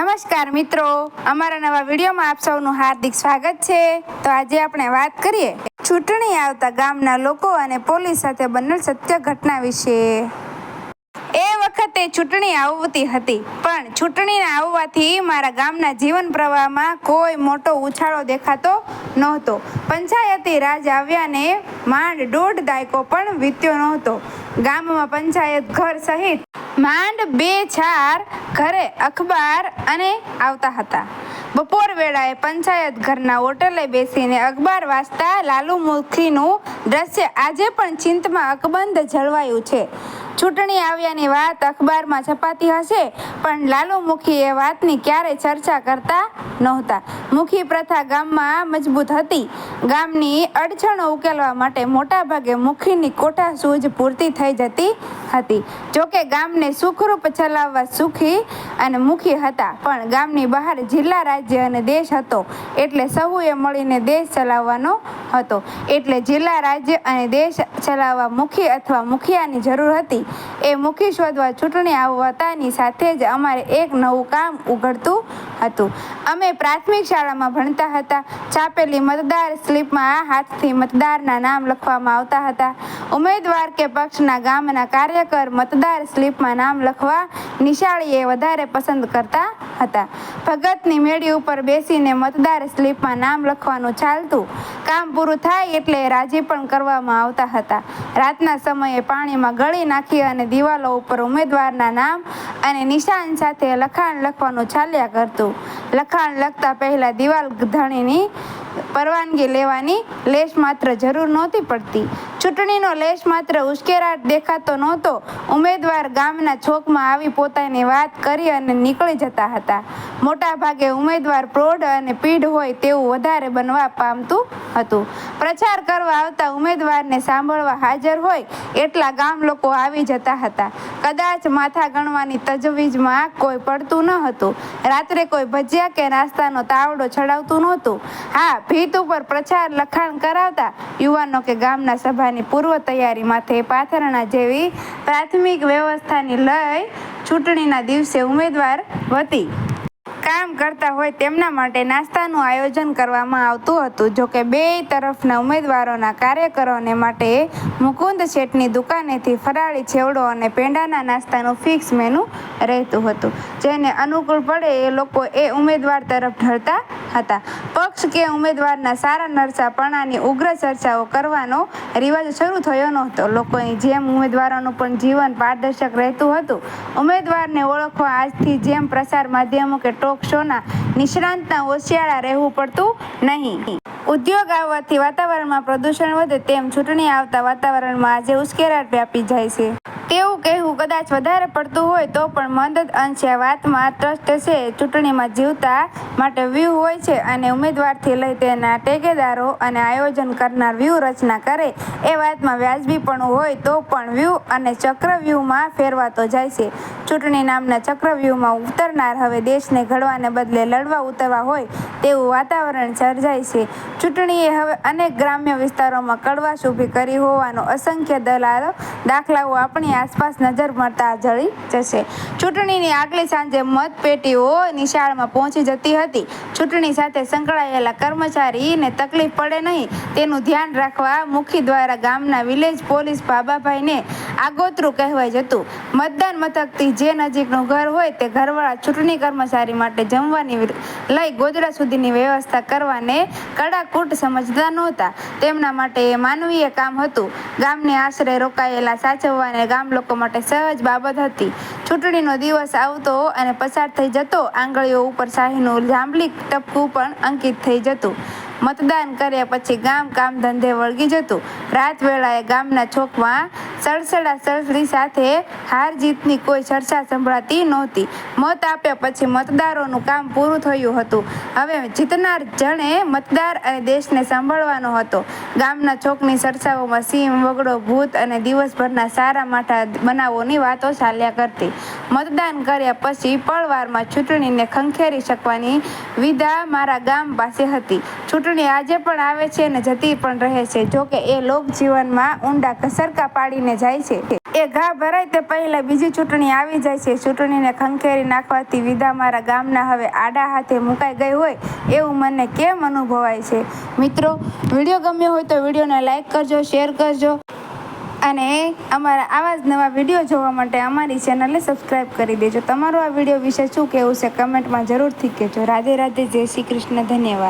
નમસ્કાર મિત્રો, અમારા નવા વિડીયોમાં આપ સૌનું હાર્દિક સ્વાગત છે। તો આજે આપણે વાત કરીએ ચૂંટણી આવતા ગામના લોકો અને પોલીસ સાથે બનેલ સત્ય ઘટના વિશે। એ વખતે ચૂંટણી આવતી હતી, પણ ચૂંટણી આવવાથી મારા ગામના જીવન પ્રવાહમાં કોઈ મોટો ઉછાળો દેખાતો નહોતો। પંચાયતી રાજ આવ્યાને માંડ 1.5 દાયકો પણ વીત્યો નહોતો। ગામમાં પંચાયત ઘર સહિત માંડ 2-4 ઘરે અખબાર અને આવતા હતા। બપોર વેળાએ પંચાયત ઘરના હોટલે બેસીને અખબાર વાંચતા લાલુમુખીનું દ્રશ્ય આજે પણ ચિંતમાં અકબંધ જળવાયું છે। ચૂંટણી આવ્યાની વાત અખબારમાં છપાતી હશે, પણ લાલુમુખી એ વાતની ક્યારેય ચર્ચા કરતા નહોતા। મુખી પ્રથા ગામમાં મજબૂત હતી। ગામની અડચણો ઉકેલવા માટે મોટાભાગે મુખીની કોઠાસૂઝ પૂરતી થઈ જતી હતી। જોકે ગામને સુખરૂપ ચલાવવા સુખી અને મુખી હતા, પણ ગામની બહાર જિલ્લા, રાજ્ય અને દેશ હતો, એટલે સહુએ મળીને દેશ ચલાવવાનો હતો। એટલે જિલ્લા, રાજ્ય અને દેશ ચલાવવા મુખી અથવા મુખિયાની જરૂર હતી। એ મુખી શોધવા ચૂંટણી આવતાની સાથે જ અમારે એક નવું કામ ઉઘડતું હતું। અમે પ્રાથમિક શાળામાં ભણતા હતા। છાપેલી મતદાર સ્લીપમાં હાથથી મતદારના નામ લખવામાં આવતા હતા। ઉમેદવાર કે પક્ષના ગામના કાર્યકર મતદાર સ્લીપમાં નામ લખવા નિશાળીએ વધારે પસંદ કરતા હતા। ભગતની મેળી ઉપર બેસીને મતદાર સ્લીપમાં નામ લખવાનું ચાલતું। કામ પૂરું થાય એટલે રાજી પણ કરવામાં આવતા હતા। રાતના સમયે પાણીમાં ગળી નાખી અને દિવાલો ઉપર ઉમેદવારના નામ અને નિશાન સાથે લખાણ લખવાનું ચાલ્યા કરતું। લખાણ લખતા પહેલા દિવાલ ધણીની પરવાનગી લેવાની લેશ માત્ર જરૂર નહોતી પડતી। ચૂંટણીનો લેશ માત્ર ઉશ્કેરાટ દેખાતો નહોતો। ઉમેદવાર ગામના ચોકમાં આવી પોતાની વાત કરી અને નીકળી જતા હતા। મોટા ભાગે ઉમેદવાર પ્રૌઢ અને પીઢ હોય તેવું વધારે બનવા પામતું હતું। પ્રચાર કરવા આવતા ઉમેદવારને સાંભળવા હાજર હોય એટલા ગામ લોકો આવી જતા હતા। કદાચ માથા ગણવાની તજવીજમાં કોઈ પડતું ન હતું। રાત્રે કોઈ ભજીયા કે નાસ્તાનો તાવડો ચડાવતું નહોતું। હા, ભીત ઉપર પ્રચાર લખાણ કરાવતા યુવાનો કે ગામના સભાની પૂર્વ તૈયારી માથે પાથરણા જેવી પ્રાથમિક વ્યવસ્થાની લઈ ચૂંટણીના દિવસે ઉમેદવાર વતી કામ કરતા હોય તેમના માટે નાસ્તાનું આયોજન કરવામાં આવતું હતું। જોકે બેય તરફના ઉમેદવારોના કાર્યકરોને માટે મુકુંદ શેઠની દુકાનેથી ફરાળી છેવડો અને પેંડાના નાસ્તાનું ફિક્સ મેનુ રહેતું હતું। જેને અનુકૂળ પડે એ લોકો એ ઉમેદવાર તરફ ઢળતા હતા। પક્ષ કે ઉમેદવારના સારા નરસાપણાની ઉગ્ર ચર્ચાઓ કરવાનો રિવાજ શરૂ થયો નહોતો। લોકોની જેમ ઉમેદવારોનું પણ જીવન પારદર્શક રહેતું હતું। ઉમેદવારને ઓળખવા આજથી જેમ પ્રસાર માધ્યમો કે ટોક શોના નિષ્ણાંતના હોશિયાળા રહેવું પડતું નહીં। ઉદ્યોગ આવવાથી વાતાવરણમાં પ્રદૂષણ વધે તેમ ચૂંટણી આવતા વાતાવરણમાં આજે ઉશ્કેરાટ વ્યાપી જાય છે તેવું કહેવું કદાચ વધારે પડતું હોય તો પણ મદદ અંશે આ વાતમાં ટ્રસ્ટ છે। ચૂંટણીમાં જીવતા માટે વ્યૂહ હોય છે અને ઉમેદવારથી લઈ તેના ટેકેદારો અને આયોજન કરનાર વ્યૂહ રચના કરે એ વાતમાં વ્યાજબીપણું હોય તો પણ વ્યૂહ અને ચક્રવ્યૂહમાં ફેરવાતો જાય છે। ચૂંટણી નામના ચક્રવ્યૂહમાં ઉતરનાર હવે દેશને ઘડવાને બદલે લડવા ઉતરવા હોય તેવું વાતાવરણ સર્જાય છે। ચૂંટણીએ હવે અનેક ગ્રામ્ય વિસ્તારોમાં કડવાશ ઊભી કરી હોવાનો અસંખ્ય દાખલાઓ આપણી આસપાસ નજર મળતા જળી જશે। ચૂંટણીની આગલી સાંજે મતપેટીઓ નિશાળમાં પહોંચી જતી હતી। ચૂંટણી સાથે સંકળાયેલા કર્મચારીને તકલીફ પડે નહીં તેનું ધ્યાન રાખવા મુખી દ્વારા ગામના વિલેજ પોલીસ બાબાભાઈને આગોતરું કહેવાઈ જતું। મતદાન મથકથી જે નજીકનું ઘર હોય તે ઘરવાળા ચૂંટણી કર્મચારી માટે જમવાની લઈ ગોદડા સુધીની વ્યવસ્થા કરવાને કડાકૂટ સમજતા નહોતા। તેમના માટે એ માનવીય કામ હતું। ગામને આશરે રોકાયેલા સાચવવાને ગામ લોકો માટે સહજ બાબત હતી। ચૂંટણીનો દિવસ આવતો અને પસાર થઈ જતો, આંગળીઓ ઉપર શાહીનું જાંબલી ટપકું પણ અંકિત થઈ જતું। મતદાન કર્યા પછી ગામ કામ ધંધે વળગી જતું। રાત વેળાએ ગામના ચોકમાં સડસડાસડી સાથે હાર જીતની કોઈ ચર્ચા સંભળાતી નહોતી। મત આપ્યા પછી મતદારોનું કામ પૂરું થયું હતું। હવે જીતનાર જણે મતદાર અને દેશને સાંભળવાનો હતો। ગામના ચોકની ચર્ચાઓમાં સિંહ, વગડો, ભૂત અને દિવસભરના સારા માઠા બનાવોની વાતો ચાલ્યા કરતી। મતદાન કર્યા પછી પળવારમાં ચૂંટણીને ખંખેરી શકવાની વિધા મારા ગામ પાસે હતી। ચૂંટણી આજે પણ આવે છે અને જતી પણ રહે છે. જોકે એ લોક જીવનમાં ઊંડા કસરકા પાડીને જાય છે. એ ઘા ભરાય તે પહેલા બીજી ચૂંટણી આવી જાય છે. ચૂંટણીને ખંખેરી નાખવાથી વિદા મારા ગામના હવે આડા હાથે મુકાઈ ગઈ હોય એવું મને કેમ અનુભવાય છે. મિત્રો, વિડીયો ગમ્યો હોય તો વિડીયોને લાઈક કરજો, શેર કરજો અને અમારા આવા જ નવા વિડીયો જોવા માટે અમારી ચેનલને સબસ્ક્રાઈબ કરી દેજો. તમારું આ વિડીયો વિશે શું કહેવું છે કમેન્ટમાં જરૂરથી કહેજો. રાધે રાધે, જય શ્રી કૃષ્ણ, ધન્યવાદ.